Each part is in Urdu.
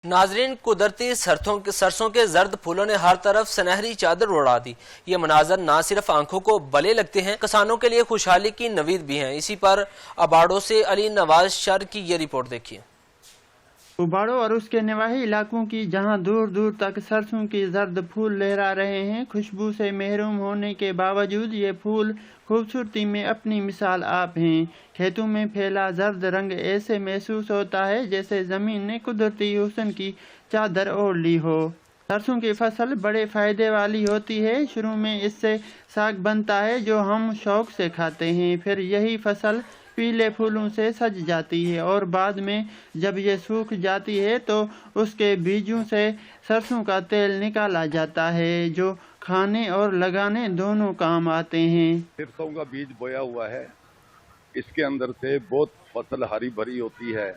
ناظرین، قدرتی سرسوں کے زرد پھولوں نے ہر طرف سنہری چادر اڑا دی۔ یہ مناظر نہ صرف آنکھوں کو بھلے لگتے ہیں، کسانوں کے لیے خوشحالی کی نوید بھی ہیں۔ اسی پر اباڑوں سے علی نواز شر کی یہ رپورٹ دیکھیے۔ اباڑوں اور اس کے نواحی علاقوں کی جہاں دور دور تک سرسوں کی زرد پھول لہرا رہے ہیں، خوشبو سے محروم ہونے کے باوجود یہ پھول خوبصورتی میں اپنی مثال آپ ہیں۔ کھیتوں میں پھیلا زرد رنگ ایسے محسوس ہوتا ہے جیسے زمین نے قدرتی حسن کی چادر اوڑھ لی ہو۔ سرسوں کی فصل بڑے فائدے والی ہوتی ہے۔ شروع میں اس سے ساگ بنتا ہے جو ہم شوق سے کھاتے ہیں، پھر یہی فصل پیلے پھولوں سے سج جاتی ہے اور بعد میں جب یہ سوکھ جاتی ہے تو اس کے بیجوں سے سرسوں کا تیل نکالا جاتا ہے جو کھانے اور لگانے دونوں کام آتے ہیں۔ سرسوں کا بیج بویا ہوا ہے، اس کے اندر سے بہت فصل ہری بھری ہوتی ہے،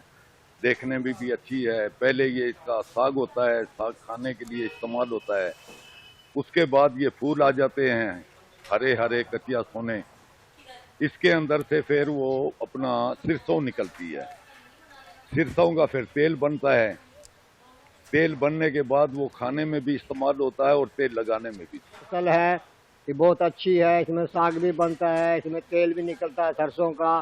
دیکھنے میں بھی اچھی ہے۔ پہلے یہ اس کا ساگ ہوتا ہے، ساگ کھانے کے لیے استعمال ہوتا ہے۔ اس کے بعد یہ پھول آ جاتے ہیں ہرے ہرے کچیا سونے، اس کے اندر سے پھر وہ اپنا سرسوں نکلتی ہے۔ سرسوں کا پھر تیل بنتا ہے، تیل بننے کے بعد وہ کھانے میں بھی استعمال ہوتا ہے اور تیل لگانے میں بھی۔ فصل ہے یہ بہت اچھی ہے، اس میں ساگ بھی بنتا ہے، اس میں تیل بھی نکلتا ہے سرسوں کا،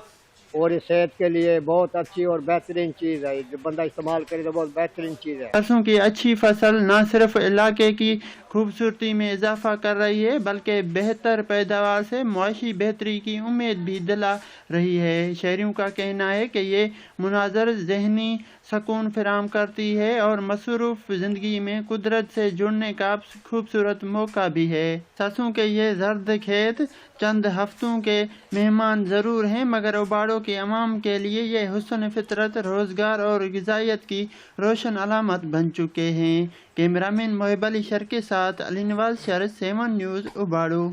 اور یہ صحت کے لیے بہت اچھی اور بہترین چیز ہے۔ جو بندہ استعمال کرے تو بہت بہترین چیز ہے۔ سرسوں کی اچھی فصل نہ صرف علاقے کی خوبصورتی میں اضافہ کر رہی ہے بلکہ بہتر پیداوار سے معاشی بہتری کی امید بھی دلا رہی ہے۔ شہریوں کا کہنا ہے کہ یہ مناظر ذہنی سکون فراہم کرتی ہے اور مصروف زندگی میں قدرت سے جڑنے کا خوبصورت موقع بھی ہے۔ سرسوں کے یہ زرد کھیت چند ہفتوں کے مہمان ضرور ہیں مگر اباڑوں کے عوام کے لیے یہ حسن فطرت، روزگار اور غذائیت کی روشن علامت بن چکے ہیں۔ کیمرہ مین محب علی شر کے ساتھ علی نواز شر، 7 نیوز، اباڑوں۔